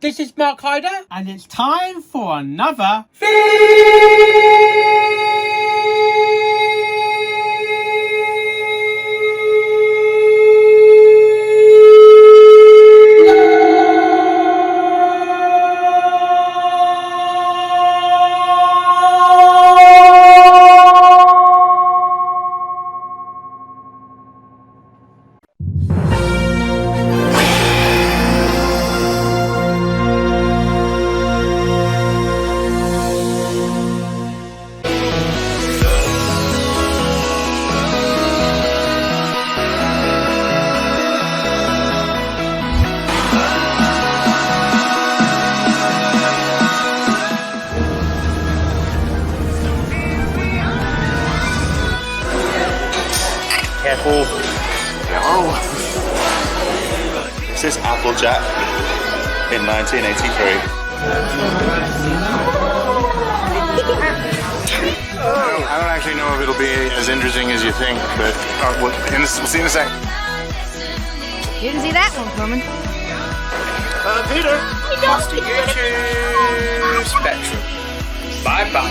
This is Mark Hyder, and it's time for another Careful. Oh. This is Applejack in 1983. I don't actually know if it'll be as interesting as you think, but we'll see in a sec. Didn't see that one coming. Peter, off to YouTube Spectrum. Bye-bye.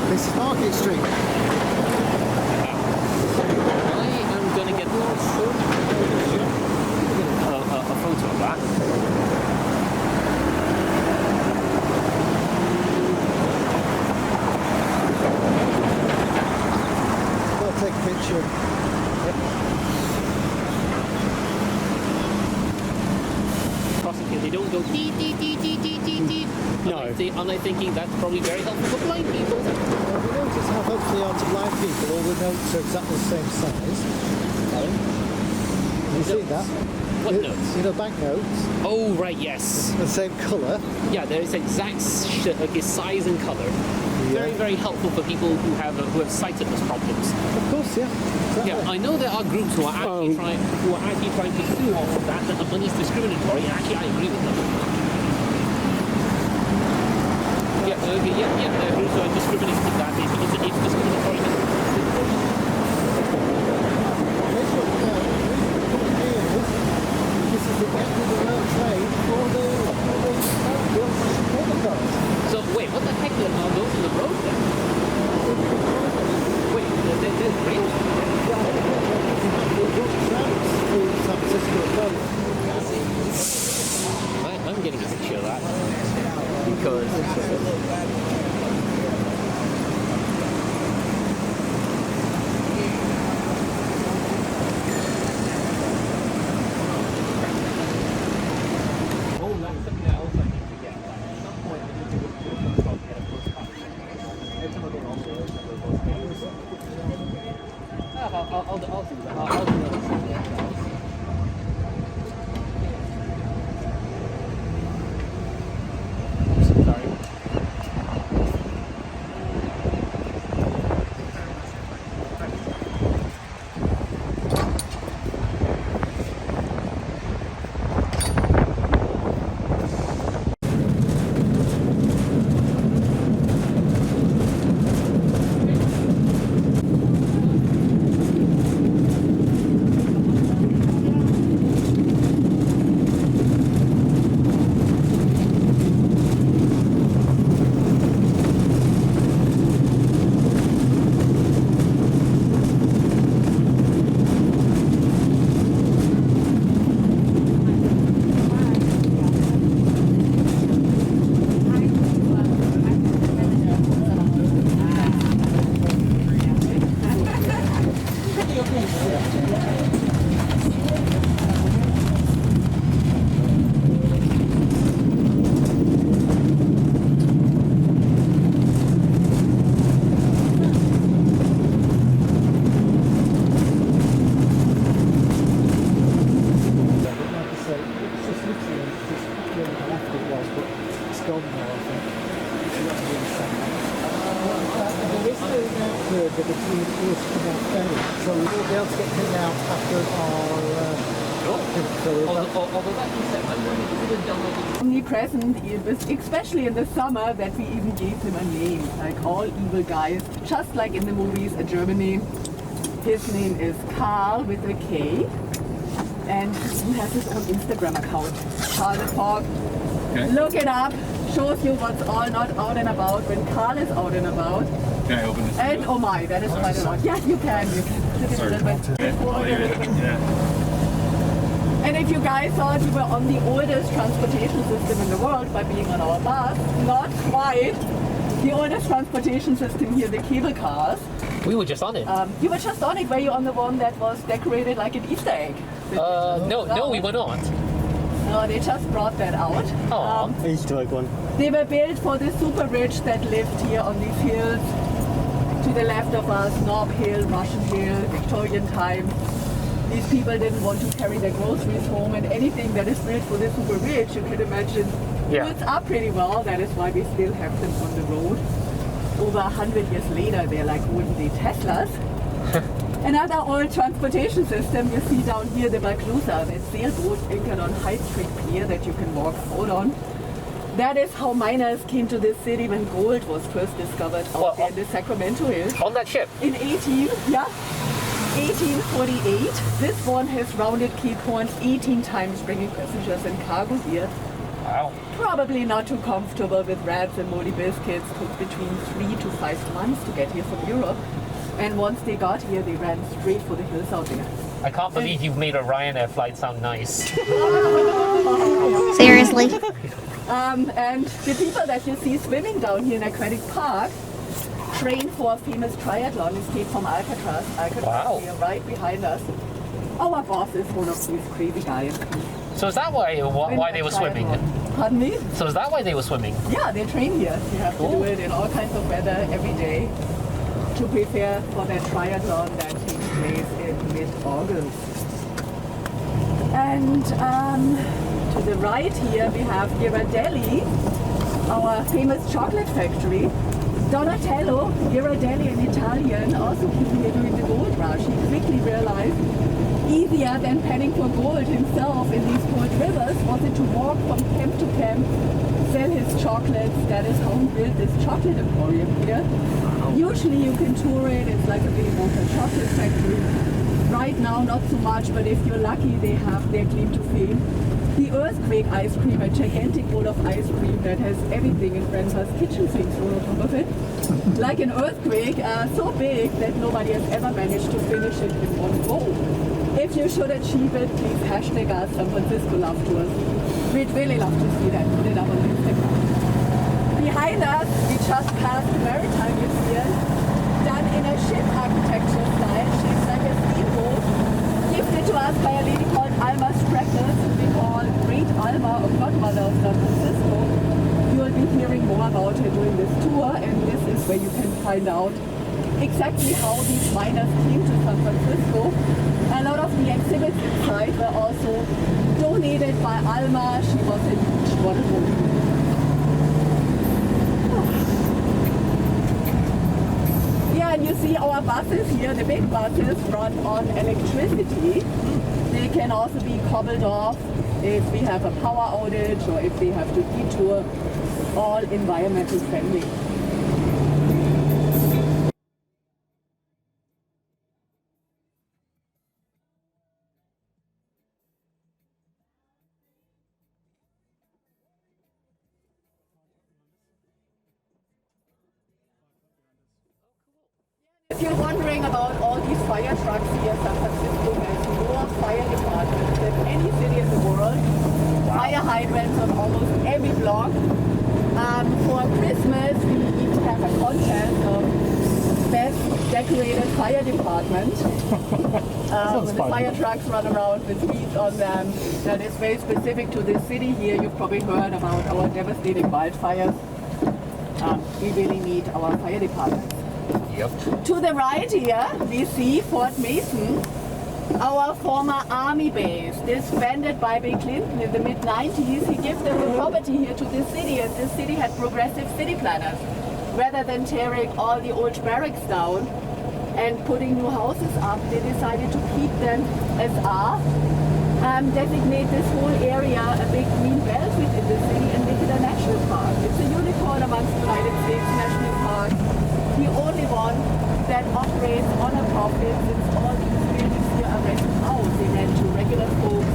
This is Market Street. I am going to get a photo of that. I'll take a picture. Crossing here, they don't go dee dee dee dee dee dee dee. No. And I'm thinking that's probably very helpful for blind people. We notice how hopefully onto blind people all the notes are exactly the same size. You see that? What notes? You know, banknotes. Oh, right, yes. The same colour. Yeah, there is exact size and colour. Yeah. Very, very helpful for people who have sightedness problems. Of course, yeah. Exactly. Yeah, I know there are groups who are actually trying to sue off of that the money is discriminatory, and actually I agree with them. Yeah, there are groups who are discriminating from that. It's discriminatory. This is the end of the road trade for the So wait, what the heck are those in the road then? Wait, there's bridge? I'm getting a picture of that because I'll do that. I'll do that. curve that between us and that ferry, so we will be able to get in and out after or Although that being said, I'm wondering if you would download omnipresent, especially in the summer, that we even gave him a name, like all evil guys, just like in the movies in Germany. His name is Karl with a K, and he has his own Instagram account, Karl the Fog. Okay. Look it up, shows you what's all not out and about when Karl is out and about. Can I open this? And oh my, that is quite a lot. Yeah, you can. Flip it a little bit forward a little bit. Yeah. And if you guys thought we were on the oldest transportation system in the world by being on our bus, not quite. The oldest transportation system here, the cable cars. We were just on it. You were just on it. Were you on the one that was decorated like an Easter egg? No, we were not. No, they just brought that out. Aww. Easter egg one. They were built for the super rich that lived here on these hills. To the left of us, Nob Hill, Russian Hill, Victorian time. These people didn't want to carry their groceries home, and anything that is built for the super rich, you can imagine, holds up pretty well. That is why we still have them on the road. Over 100 years later, they're like olden-day Teslas. Another old transportation system you see down here, the Balclusa, that sailboat anchored on High Street Pier that you can walk out on. That is how miners came to this city when gold was first discovered out there in the Sacramento Hills. On that ship? In 1848. This one has rounded Cape Horn 18 times, bringing passengers and cargo here. Wow. Probably not too comfortable with wraps and moldy biscuits. Took between 3 to 5 months to get here from Europe. And once they got here, they ran straight for the hills out there. I can't believe you've made a Ryanair flight sound nice. Seriously? And the people that you see swimming down here in Aquatic Park trained for a famous triathlon, escaped from Alcatraz. Alcatraz here right behind us. Our boss is one of these crazy guys. So is that why they were swimming? Pardon me? So is that why they were swimming? Yeah, they train here. You have to do it in all kinds of weather every day to prepare for that triathlon that takes place in mid-August. And to the right here we have Ghirardelli, our famous chocolate factory. Donatello, Ghirardelli in Italian, also came here during the gold rush. He quickly realized easier than penning for gold himself in these cold rivers was it to walk from camp to camp, sell his chocolates. That is how he built this chocolate emporium here. Usually you can tour it, it's like a big local chocolate factory. Right now not so much, but if you're lucky they have their claim to fame. The earthquake ice cream, a gigantic bowl of ice cream that has everything in grandpa's kitchen sink thrown on top of it. Like an earthquake, so big that nobody has ever managed to finish it in one go. If you should achieve it, please hashtag us San Francisco Love Tours. We'd really love to see that. Put it up on Instagram. Behind us, we just passed the Maritime Museum, done in a ship architecture style, shaped like a steamboat, gifted to us by a lady called Alma Spreckles, who we call Great Alma, or godmother of San Francisco. You will be hearing more about her during this tour, and this is where you can find out exactly how these miners came to San Francisco. A lot of the exhibits inside were also donated by Alma. She was a huge Wonder Woman. Yeah, and you see our buses here, the big buses run on electricity. They can also be cobbled off if we have a power outage or if we have to detour, all environmental friendly. If you're wondering about all these fire trucks here, San Francisco has more fire departments than any city in the world. Fire hydrants on almost every block. For Christmas, we need to have a contest of best decorated fire department. The fire trucks run around with wreaths on them. That is very specific to this city here. You've probably heard about our devastating wildfires. We really need our fire departments. Yep. To the right here, we see Fort Mason, our former army base, disbanded by Bill Clinton in the mid-90s. He gifted the property here to this city, and this city had progressive city planners. Rather than tearing all the old barracks down, and putting new houses up, they decided to keep them as are, designate this whole area a big green belt within the city and make it a national park. It's a unicorn amongst United States national parks, the only one that operates on a profit, since all these buildings here are rented out. They rent to regular folks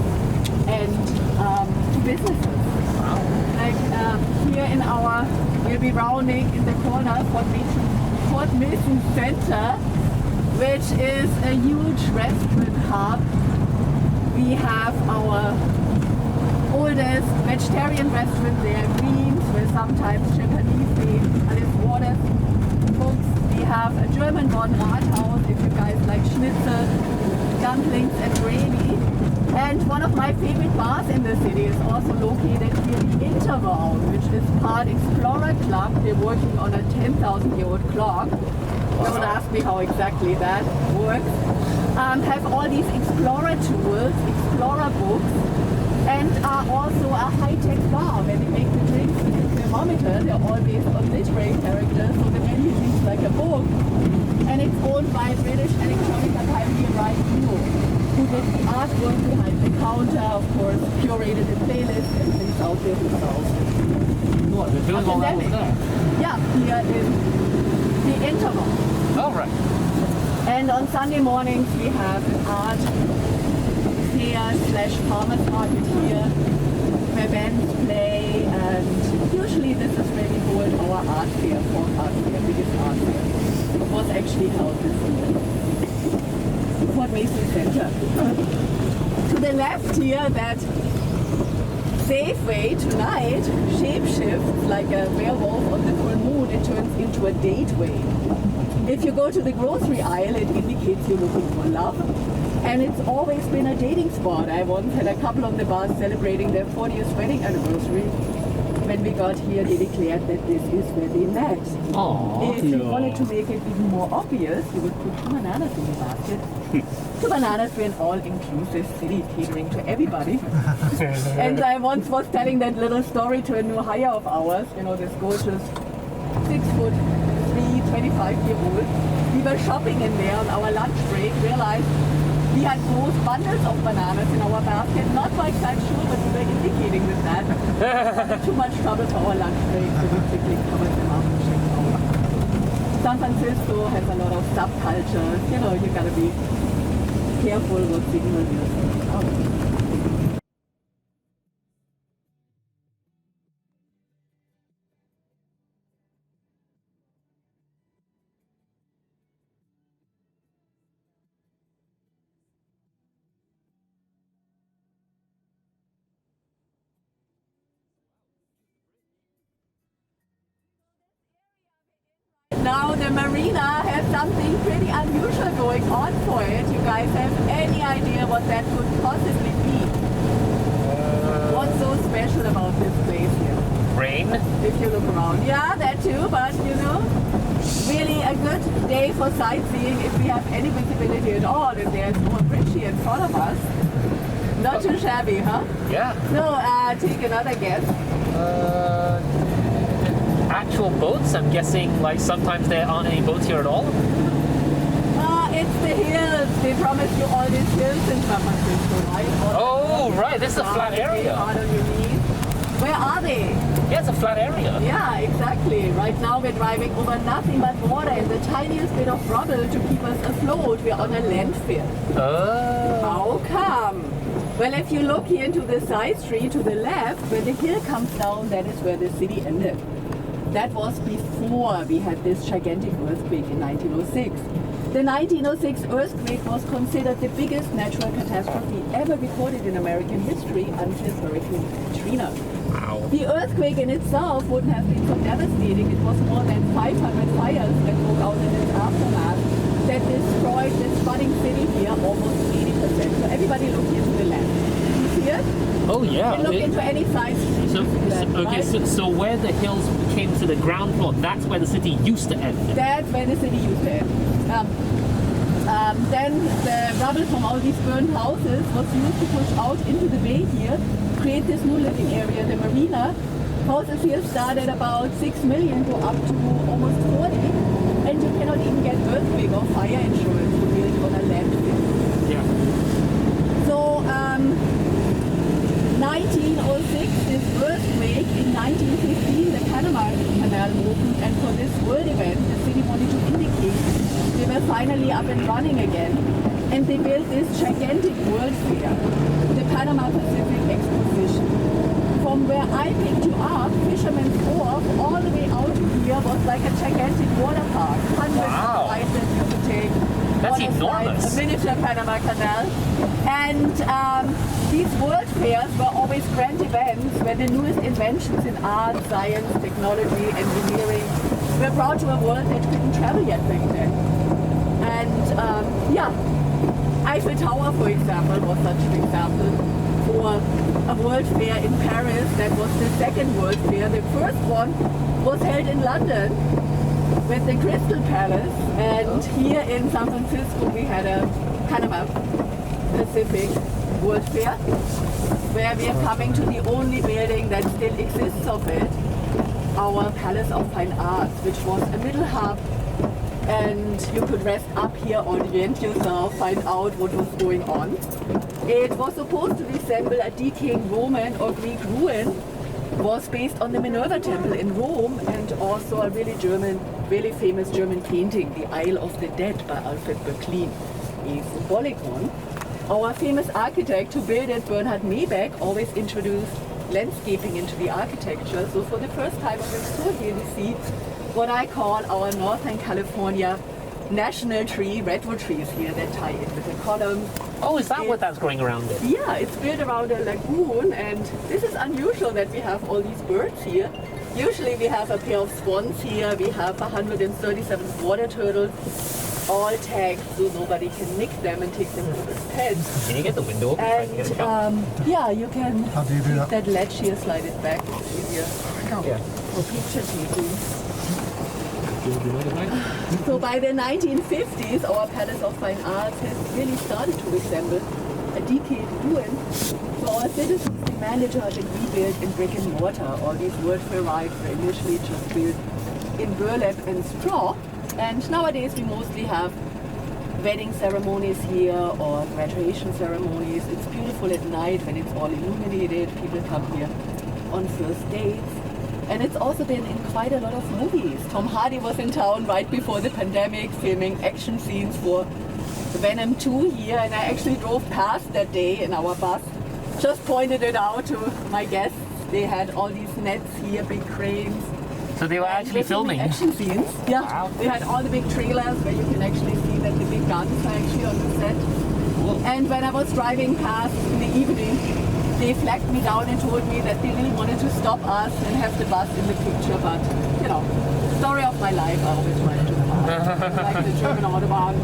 and to businesses. Wow. Like here in our, we'll be rounding in the corner Fort Mason Center, which is a huge restaurant hub. We have our oldest vegetarian restaurant there, Greens, with sometimes Japanese themed, Alice Waters cooks. We have a German-born Rathaus, if you guys like schnitzel, dumplings and gravy. And one of my favorite bars in the city is also located here in Interval, which is part Explorer Club. They're working on a 10,000-year-old clock. Don't ask me how exactly that works. Have all these Explorer tools, Explorer books, and are also a high-tech bar. When they make the drinks with the thermometer, they're all based on literary characters, so the menu reads like a book. And it's owned by British electronic pioneer Ryan Eno, who did the artwork behind the counter, of course, curated the playlist and things out there himself. What, they're doing all that over there? Yeah, here in the Interval. Oh, right. And on Sunday mornings we have an art fair / farmers market here, where bands play, and usually this is where we hold our art fair, biggest art fair. It was actually held this year. Fort Mason Center. To the left here, that Safeway tonight shapeshifts like a werewolf on the full moon. It turns into a dateway. If you go to the grocery aisle, it indicates you're looking for love. And it's always been a dating spot. I once had a couple of the bars celebrating their 40th wedding anniversary. When we got here, they declared that this is where they met. Aww, if you wanted to make it even more obvious, you would put 2 bananas in the basket. 2 bananas for an all-inclusive city catering to everybody. And I once was telling that little story to a new hire of ours, you know, this gorgeous 6'3", 25-year-old. We were shopping in there on our lunch break, realized we had both bundles of bananas in our basket. Not quite sure, but we were indicating with that. Too much trouble for our lunch break, so we quickly covered them up and checked out. San Francisco has a lot of subcultures. You know, you gotta be careful what signal you're sending out. Now the marina has something pretty unusual going on for it. You guys have any idea what that could possibly be? What's so special about this place here? Rain? If you look around. Yeah, that too, but you know, really a good day for sightseeing if we have any visibility at all. And there's more bridge here in front of us. Not too shabby, huh? Yeah. So, take another guess. Actual boats? I'm guessing like sometimes there aren't any boats here at all? It's the hills. They promised you all these hills in San Francisco, right? Oh, right. This is a flat area. Hard on your knees. Where are they? Yeah, it's a flat area. Yeah, exactly. Right now we're driving over nothing but water and the tiniest bit of rubble to keep us afloat. We're on a landfill. Oh. How come? Well, if you look here into the side street to the left, where the hill comes down, that is where the city ended. That was before we had this gigantic earthquake in 1906. The 1906 earthquake was considered the biggest natural catastrophe ever recorded in American history until Hurricane Katrina. Wow. The earthquake in itself wouldn't have been so devastating. It was more than 500 fires that broke out in its aftermath that destroyed this budding city here almost 80%. So everybody look here to the left. You see it? Oh yeah. You look into any side street. So where the hills came to the ground floor, that's where the city used to end. That's where the city used to end. Then the rubble from all these burned houses was used to push out into the bay here, create this new living area, the marina. Houses here start at about 6 million, go up to almost 40. And you cannot even get earthquake or fire insurance to build on a landfill. Yeah. So, 1906, this earthquake, in 1915, the Panama Canal opened, and for this world event, the city wanted to indicate they were finally up and running again, and they built this gigantic world fair, the Panama Pacific Exposition. From where I picked you up, Fisherman's Wharf, all the way out to here was like a gigantic water park. Hundreds of rides that you could take. That's on a enormous. side, a miniature Panama Canal. And these world fairs were always grand events where the newest inventions in art, science, technology, engineering were brought to a world that couldn't travel yet back then. And yeah, Eiffel Tower, for example, was such an example. For a world fair in Paris, that was the second world fair. The first one was held in London with the Crystal Palace, and here in San Francisco we had a Panama Pacific World Fair, where we are coming to the only building that still exists of it, our Palace of Fine Arts, which was a middle hub, and you could rest up here, orient yourself, find out what was going on. It was supposed to resemble a decaying Roman or Greek ruin, was based on the Minerva Temple in Rome, and also a really famous German painting, The Isle of the Dead by Alfred Böcklin, a symbolic one. Our famous architect who built it, Bernhard Maybeck, always introduced landscaping into the architecture. So for the first time on this tour here, we see what I call our Northern California national tree, redwood trees here that tie in with the columns. Oh, is that what that's going around it? Yeah, it's built around a lagoon, and this is unusual that we have all these birds here. Usually we have a pair of swans here, we have 137 water turtles, all tagged so nobody can nick them and take them home as pets. Can you get the window open? so I can get a shot? And yeah, you can How do you do that? ledge here, slide it back, it's easier Yeah. for picture taking. Do you know the line? So by the 1950s, our Palace of Fine Arts has really started to resemble a decayed ruin. So our citizens demanded to have it rebuilt in brick and mortar. All these World Fair rides were initially just built in burlap and straw. And nowadays we mostly have wedding ceremonies here or graduation ceremonies. It's beautiful at night when it's all illuminated. People come here on first dates. And it's also been in quite a lot of movies. Tom Hardy was in town right before the pandemic filming action scenes for Venom 2 here, and I actually drove past that day in our bus. Just pointed it out to my guests. They had all these nets here, big cranes. So they were And actually we're filming filming. action scenes. Yeah, Wow. they had all the big trailers where you can actually see that the big guns are actually on the set. And when I was driving past in the evening, they flagged me down and told me that they really wanted to stop us and have the bus in the picture, but you know, story of my life, I always drive too fast. Like the German Autobahn,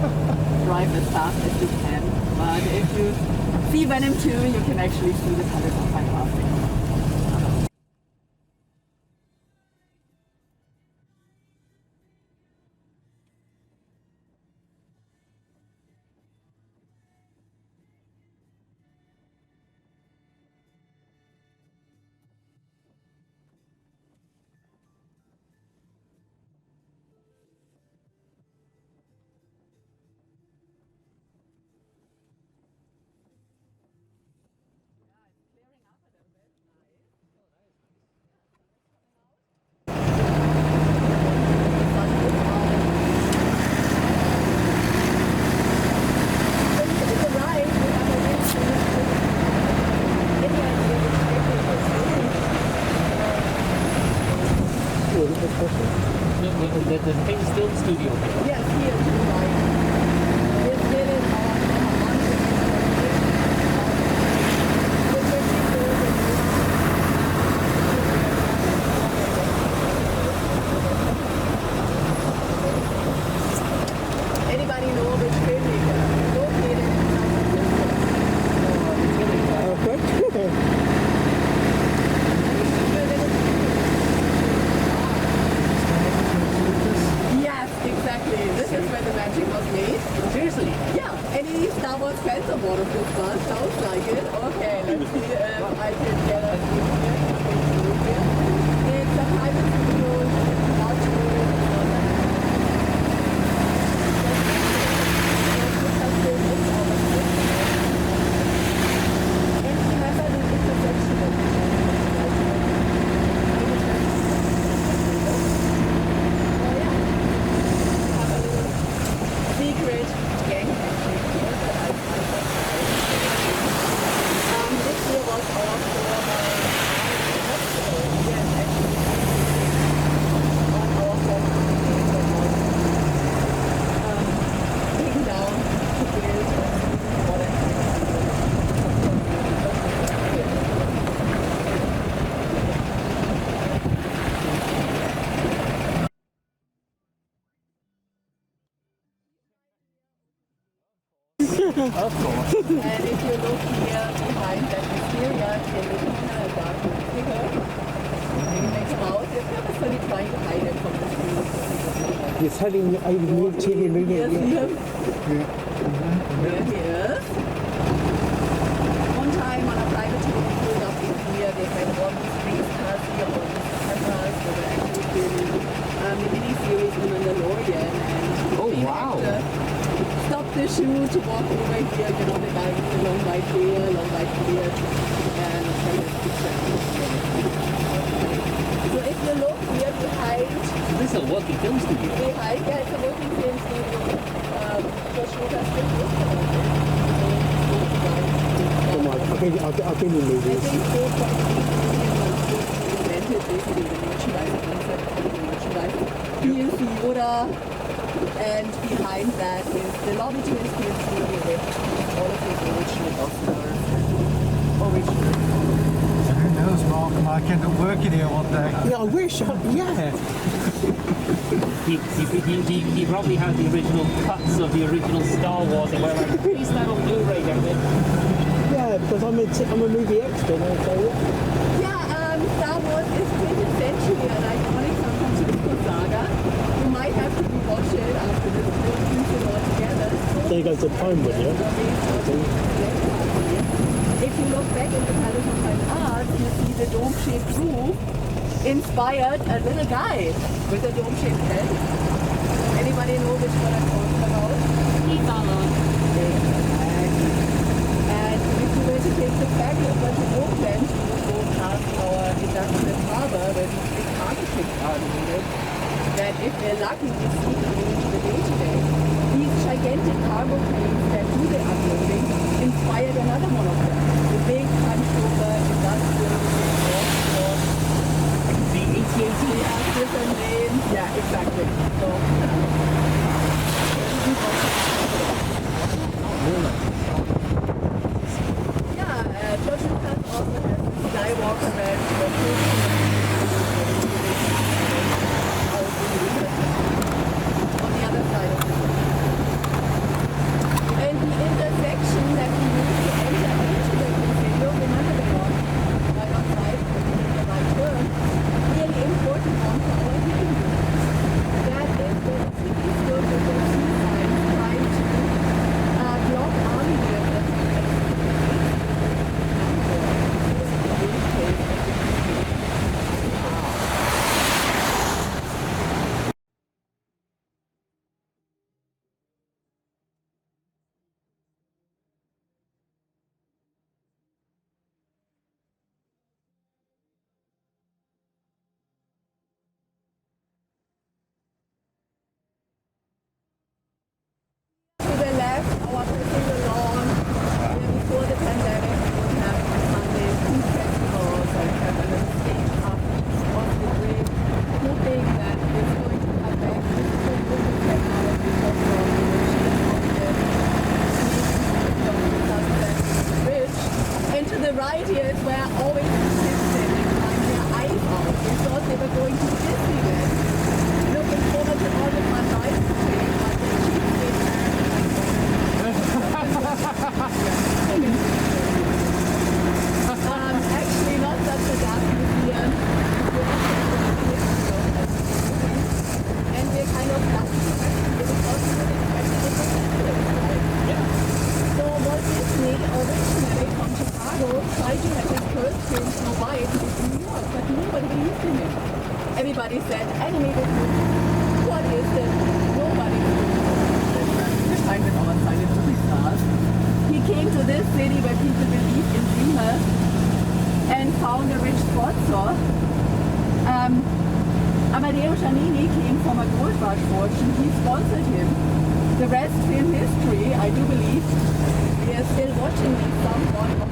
drive as fast as you can. But if you see Venom 2, you can actually see the Palace of Fine Arts. The thing still studio. Yes, here to the right. This building Anybody know which filmmaker located in San Francisco? Yes, exactly. This is where the magic was made. Seriously? Yeah, any Star Wars fans on board of this bus? Sounds like it. Okay, let's see if I can get a view here. It's a private studio. you look here behind that mysterious little dark figure, maybe make him out. They're purposely trying to hide him from the street. He's heading over the TV movie. Here, see him? There he is. One time on a private tour we pulled up in here, they had all these police cars here, all these cameras. They were actually filming the mini-series on Mandalorian, and Oh, the wow. actor stopped the shoot to walk over here, you know, the guy with the long white hair, long white beard, and take a picture. So if you look here behind, This is a working film studio. behind, yeah, it's a working film studio. The shooters still work on it. Come on, I've been in I movies. think both of these invented basically the merchandise concept for the merchandise. Here is the Yoda, and behind that is the lobby to his film studio with all of his original Oscars. Original. Who knows, Mark? I might end up working here one day. Yeah, I wish. Yeah. He probably had the original cuts of the original Star Wars and we're like, release that on Blu-ray, damn it. Yeah, because I'm a movie expert, I'll tell you. Yeah, Star Wars is 20th century and iconic sometimes Francisco saga. You might have to rewatch it after this whole season altogether. There goes the time, would you? If you look back into Palace of Fine Arts, you see the dome-shaped roof inspired a little guy with a dome-shaped head. Anybody know which one I'm talking about? He followed. Exactly. And if you were to take the ferry over to Oakland, you would go past our industrial harbor where these big architects are located, that if we're lucky, we see them into the day-to-day. These gigantic cargo planes that do the unloading inspired another one of them. The big punch-over industrial transport. The AT&T. They have different names. Yeah, exactly. So, yeah, George Lucas also has the Skywalker Ranch for on the other side of the road. And the intersection that we used to enter into the casino, remember the one right outside, the right turn, really important one for our history. That is where the city stood with their two signs trying to block army vehicles. To the left, our casino lawn, where before the pandemic we would have Sunday food festivals and have a little stage up on the grid, hoping that it's going to come back with so good with technology for the bridge. And to the right here is where always the kids standing behind their eyes out. They thought they were going to Disneyland, looking forward to all the fun rides to take, but the cheapskate actually not such a dark museum. And we're kind of lucky because we would expect it to be So Walt Disney, originally from Chicago, tried to have his first film Snow White in New York, but nobody believed in him. Everybody said, animated movie, what is it? Nobody we're fine with our silent movie stars. He came to this city where people believed in dreamers and found a rich sponsor. Amadeo Giannini came from a gold rush fortune. He sponsored him. The rest film history, I do believe. We are still watching these someone of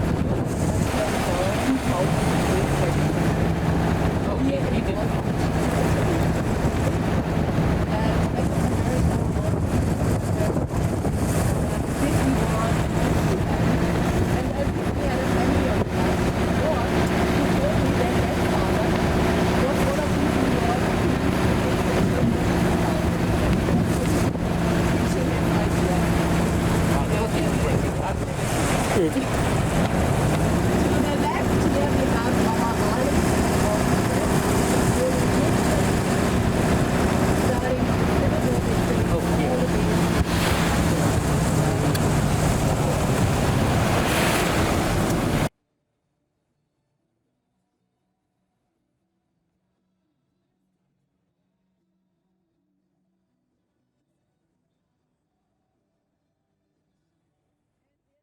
the To the left here we have our island. Starting Oh, yeah.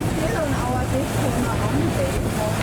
Still on our big corner runway, now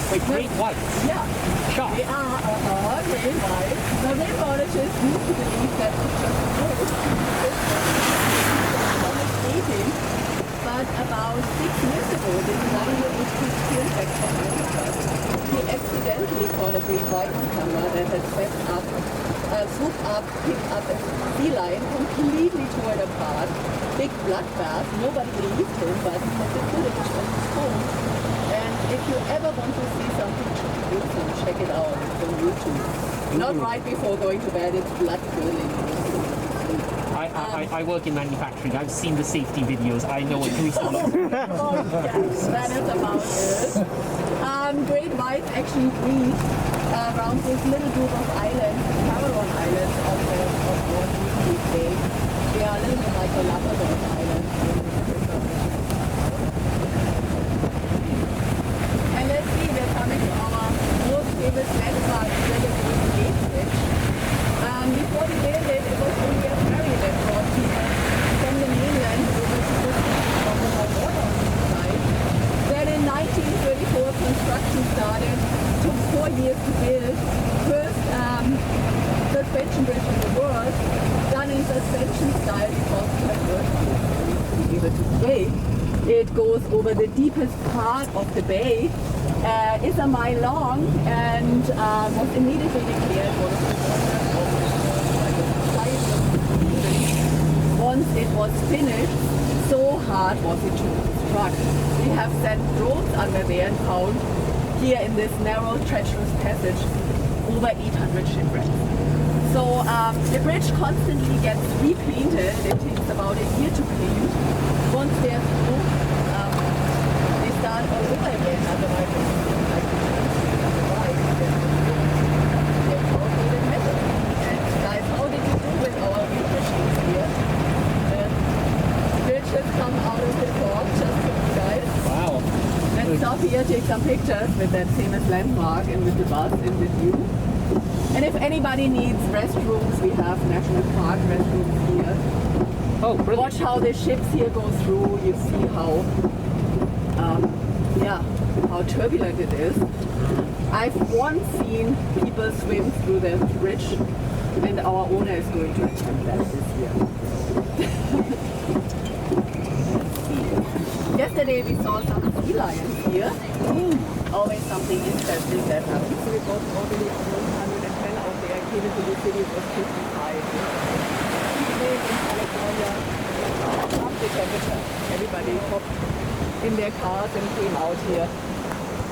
Wait, great whites? Yeah. Sharp? They are green white. The rainbow-ornithists used to believe that it's just a bird. But about 6 years ago, this 9-year-old Christian back from America, he accidentally caught a great white on camera that had swooped up, picked up a sea lion, completely tore it apart. Big bloodbath. Nobody believed him, but he had the footage on his phone. And if you ever want to see something gruesome, check it out. It's on YouTube. Not right before going to bed. It's blood curdling. I work in manufacturing. I've seen the safety videos. I know what gruesome looks like. Oh, yes, that is about it. Great whites actually breed around this little group of islands, Cameron Islands of Walt Disney Bay. They are a little bit like the Labrador Islands. And let's see, we're coming to our most famous landmark, the Golden Gate Bridge. Before we built it, it was only a ferry that brought people from the mainland over to the from the Mojang side. Then in 1934, construction started. Took 4 years to build. First suspension bridge in the world, done in suspension style because the bird to be able to sway. It goes over the deepest part of the bay. It's a mile long and was immediately declared one of the wonders of the once it was finished, so hard was it to construct. We have sent drones under there and found here in this narrow, treacherous passage over 800 shipwrecks. So the bridge constantly gets repainted. It takes about a year to paint. Once they're through, they start all over again. Otherwise, it's like they're corrugated metal. And guys, how did you do with our wind machines here? Bridges come out of the fog just for you guys. Wow. Let's stop here, take some pictures with that famous landmark and with the bus and with you. And if anybody needs restrooms, we have National Park restrooms here. Oh, brilliant. Watch how the ships here go through. You see how, how turbulent it is. I've once seen people swim through the bridge And our owner is going to attempt that this year. Yesterday we saw some sea lions here. Always something interesting that happens. So it was already almost 110 out there. Came into the city, it was 55. Evening in California, half the temperature. Everybody hopped in their cars and came out here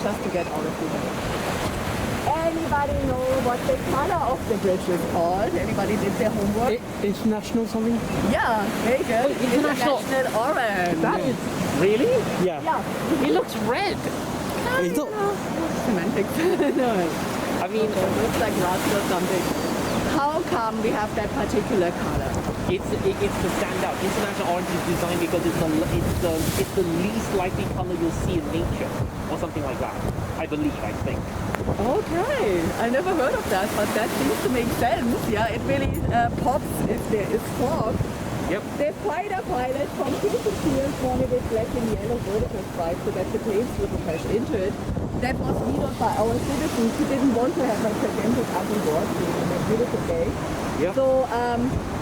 just to get out of the weather. Anybody know what the color of the bridge is called? Anybody did their homework? International something? Yeah, very good. International orange. That is really? Yeah. Yeah. It looks red. It's not. Semantics. No. I mean, It looks like rust or something. How come we have that particular color? it's the standout. International orange is designed because it's the least likely color you'll see in nature, or something like that. I think. Okay, I never heard of that, but that seems to make sense. Yeah, it really pops if there is fog. Yep. The fighter pilot from Pinkie wanted it black and yellow vertical stripe so that the planes wouldn't crash into it. That was vetoed by our citizens who didn't want to have a gigantic ugly board on a beautiful day. Yep. So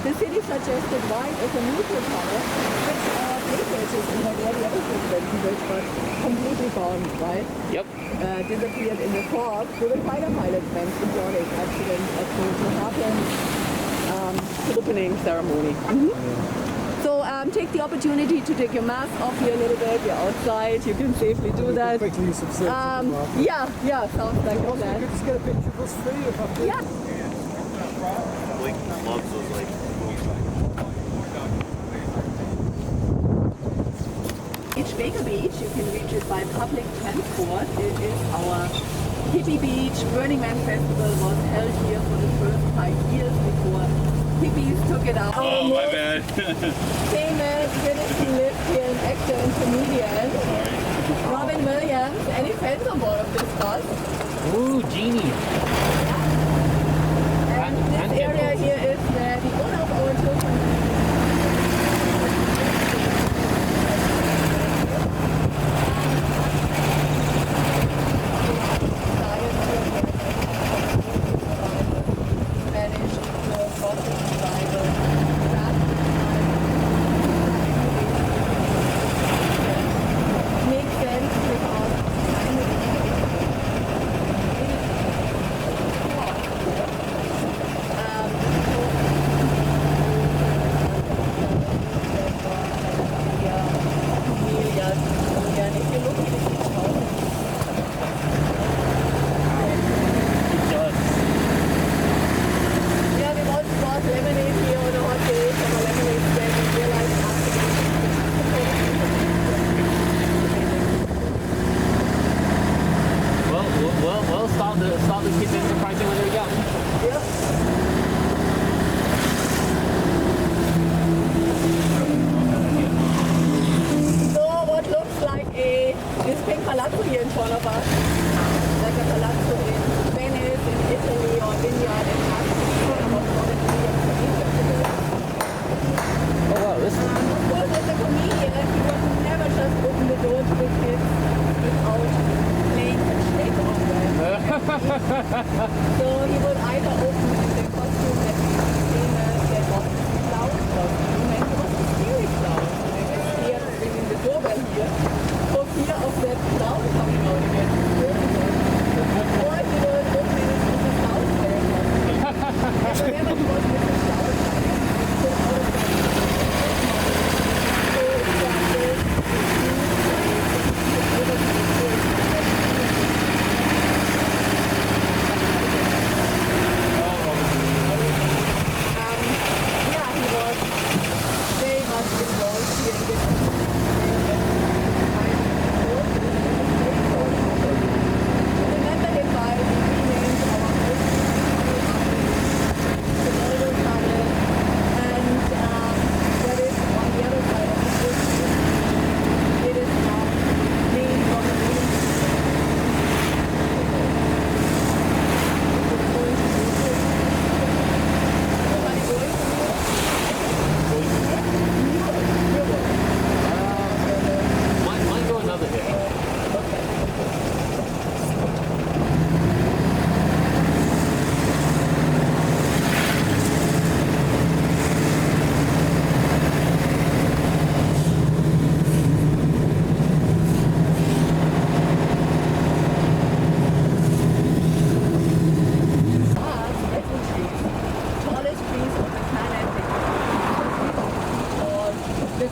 the city suggested white as a neutral color, which pages in the early episodes which was completely gone, right? Yep. Disappeared in the fog. So the fighter pilot went to Jordan accident as to happen to the opening ceremony. So take the opportunity to take your mask off here a little bit. You're outside, you can safely do that. Quickly subside. Yeah, sounds like a plan. Just get a picture of us three if I could. Yeah. Blake loves those like. Baker Beach, you can reach it by public transport. It is our hippie beach. Burning Man Festival was held here for the first 5 years before hippies took it out. Oh, my bad. Famous British who lived here, an actor and comedian. Robin Williams. Any fans on board of this bus? Ooh, genie. And this area here is the owner of our children. Start the kids enterprising when they're young. So what looks like this pink palazzo here in front of us, like a palazzo in Venice, in Italy, or Vineyard in Oh wow, this is... Of course, as a comedian, he would never just open the door to the kids without playing a trick on them. So he would either open the costume that we famous, that was the clown costume, and he was a scary clown. So they were scared of ringing the doorbell here for fear of that clown coming out again. Or he would open it with a clown character. And whenever he was with the clown, he would out of the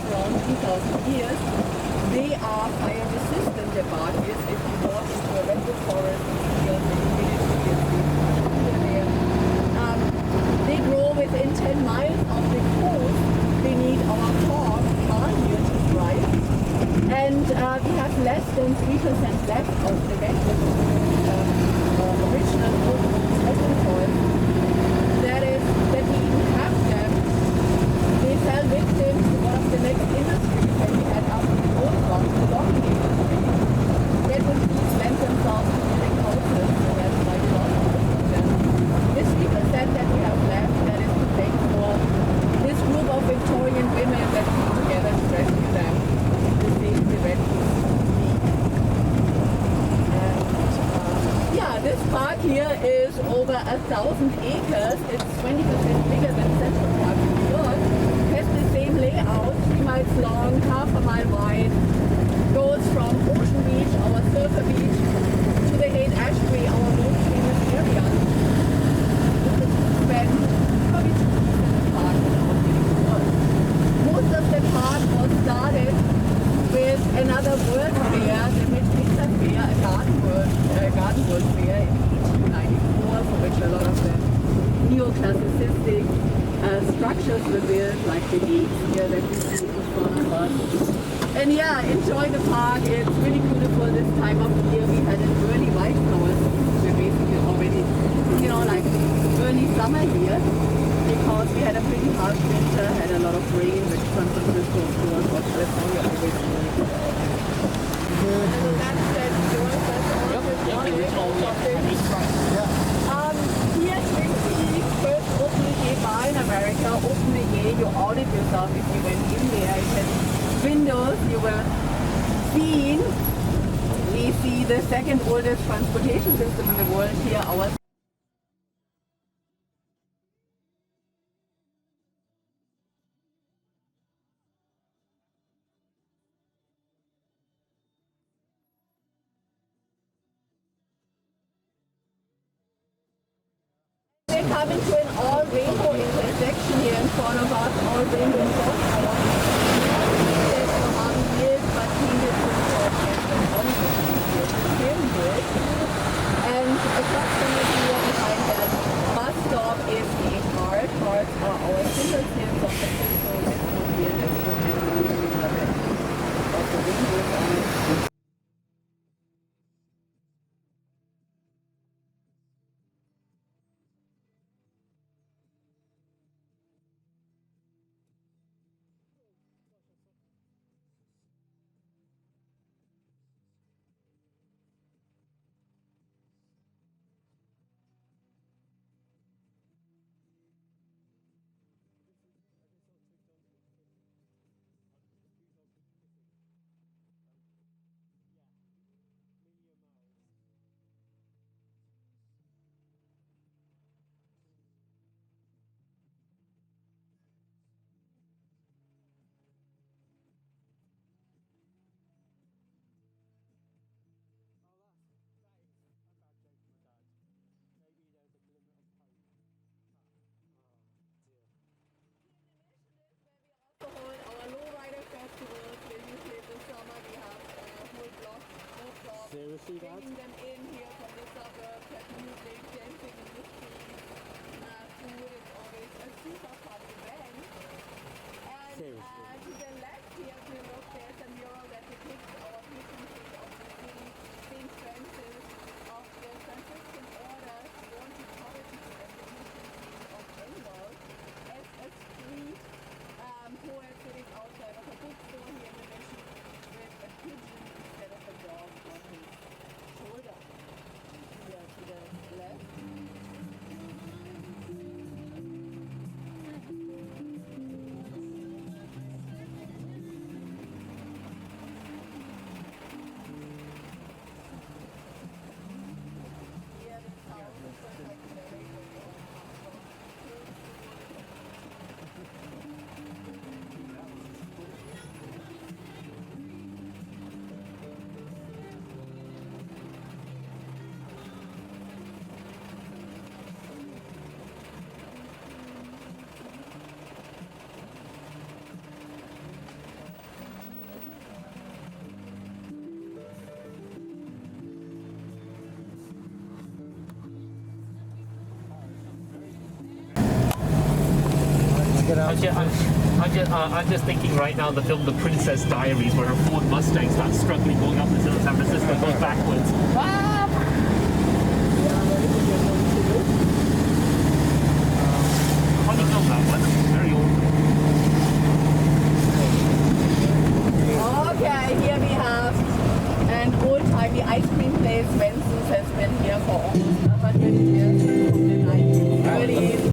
around 2,000 years. They are fire resistant, the bark is. If you walk into a redwood forest, you feel the humidity is there. They grow within 10 miles of the coast. They need our fog here to thrive. And we have less than 3% left of the original open soil. That we even have them. They fell victim to one of the next industries that we had after the old one, the logging industry. That would please lend themselves to building houses, so that's why we lost most of them. This 3% that we have left, that is to thank for this group of Victorian women that came together to rescue them. The same the Red this park here is over 1,000 acres. It's 20% bigger than Central Park in New York. It has the same layout, 3 miles long, half a mile wide. Goes from Ocean Beach, our surfer beach, to the Haight-Ashbury, our most famous area. This is spent probably 2% of the park in our city world. Most of the park was started with another world fair, the Mid-Winter Fair, a garden world fair in 1894, for which a lot of the neoclassicistic structures were built, like the gates here that we see in front of us. And yeah, enjoy the park. It's really beautiful this time of year. We had an early wildflower season. We're basically already, like early summer here, because we had a pretty harsh winter, had a lot of rain, which San Francisco, of course, or California always Here Pinkie first opened the gay bar in America, opened the gay, you audit yourself if you went in there. It had windows, you were seen. We see the second oldest transportation system in the world here, our We're coming to an all-rainbow intersection here in front of us, all-rainbow crosswalk. There's no harm here, but needed to and approximately behind that bus stop is the card. Cards are our singles here in San Francisco. This one here has put in the windows on it. I'm just thinking right now the film The Princess Diaries, where her Ford Mustang starts struggling going up the hill in San Francisco, goes backwards. Funny film, that one. Very old. Okay, here we have an old-timey ice cream place. Benson's has been here for almost 100 years, from the 1930s.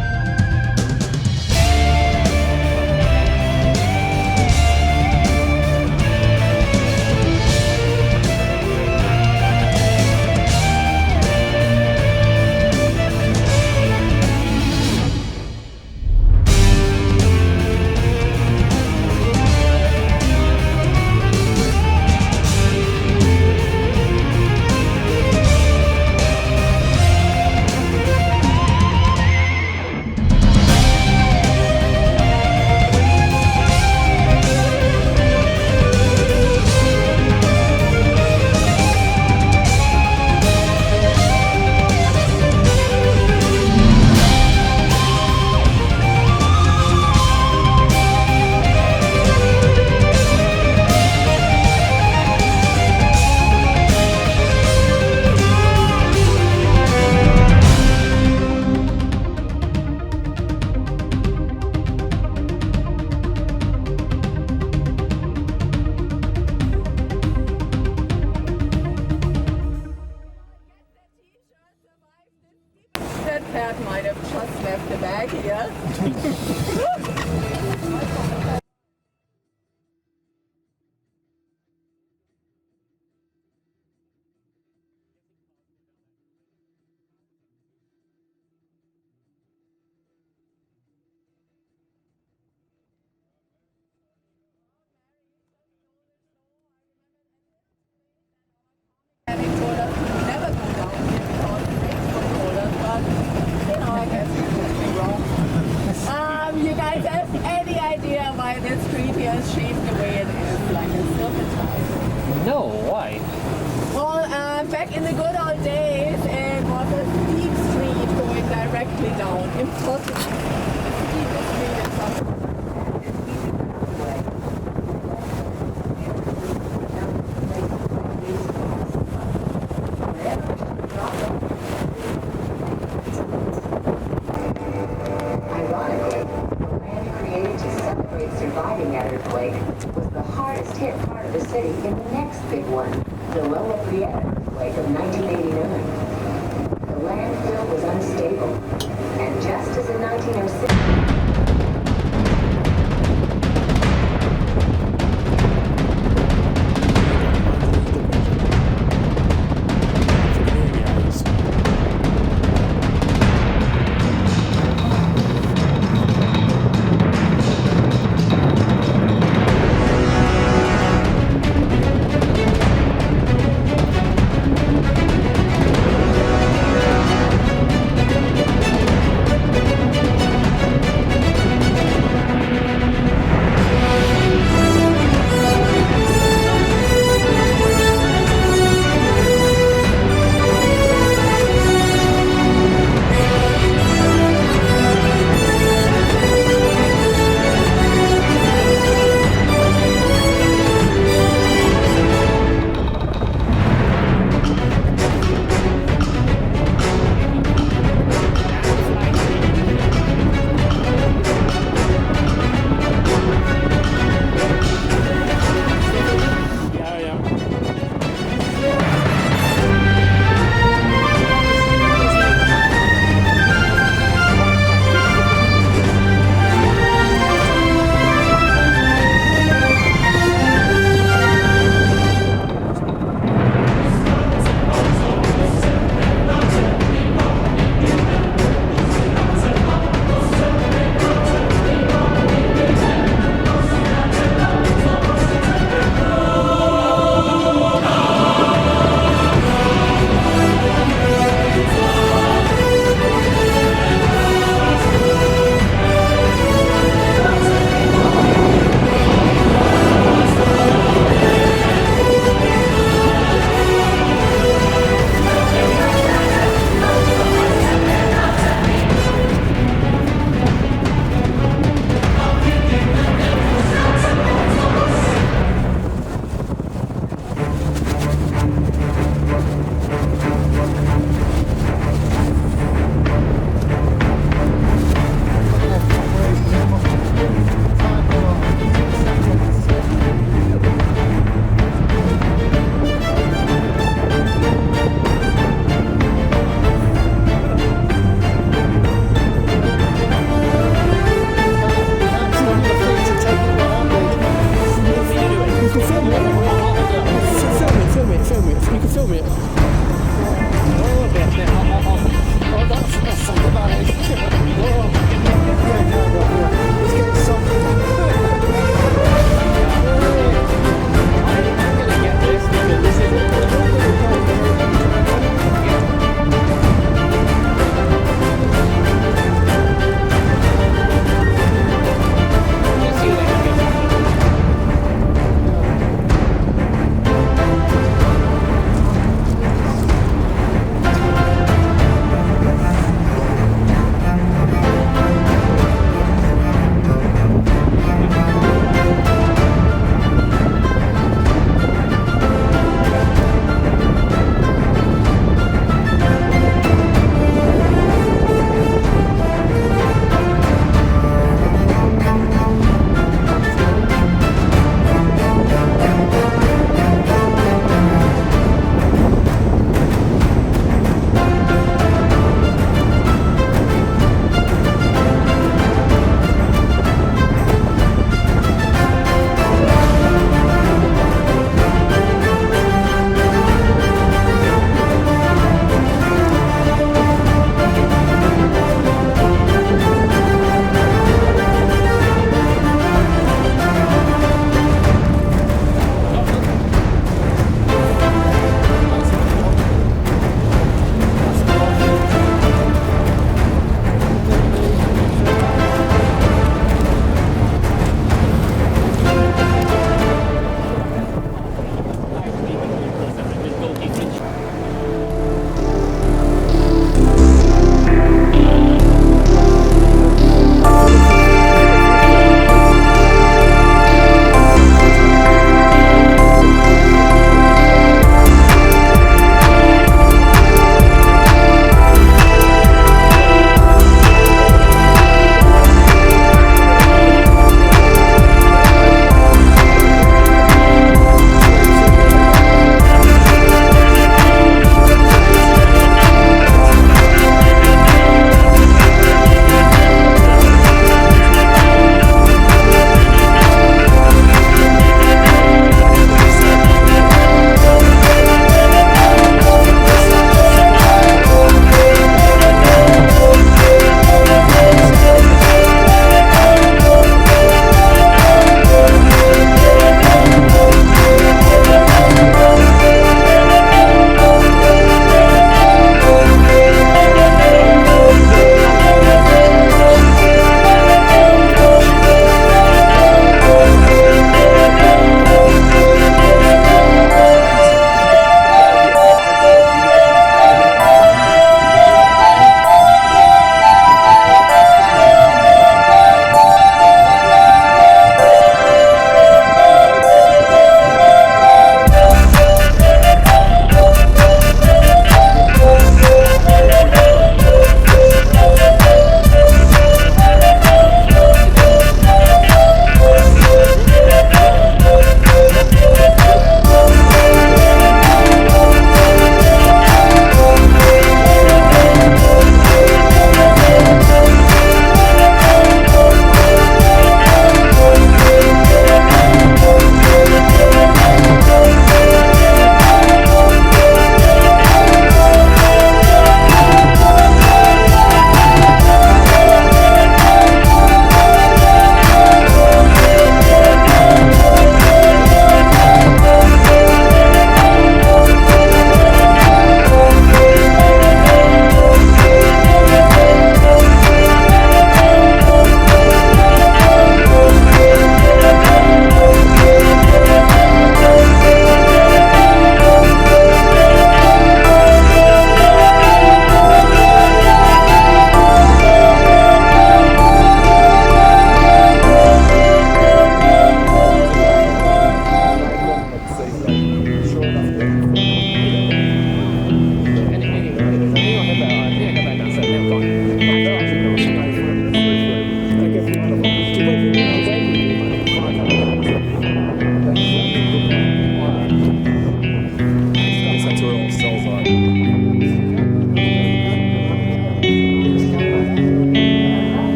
That cat might have just left the bag here. And he told us to never go down here because the Facebook told us, but you know, I guess he proved me wrong. You guys have any idea why this street here is shaped the way it is, like a serpentine? No, why? Well, back in the good old days, it was a steep street going directly down. Impossible. The steepest street in San Ironically, the land created to celebrate surviving that earthquake was the hardest hit part of the city in the next big one, the Loma Prieta earthquake of 1989. The landfill was unstable, and just as in 1906,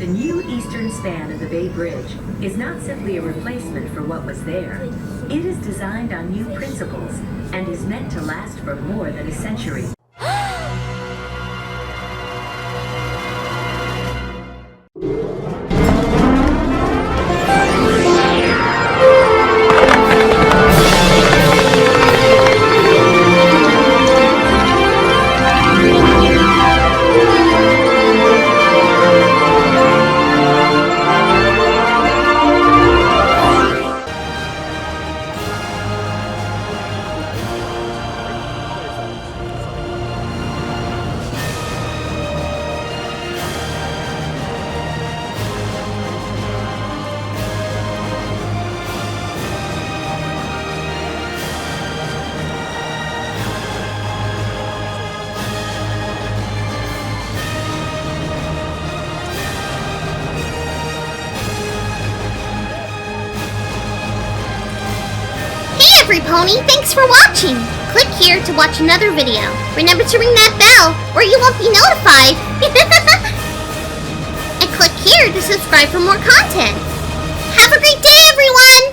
The new eastern span of the Bay Bridge is not simply a replacement for what was there. It is designed on new principles and is meant to last for more than a century. Every pony, thanks for watching! Click here to watch another video. Remember to ring that bell or you won't be notified. And click here to subscribe for more content. Have a great day, everyone!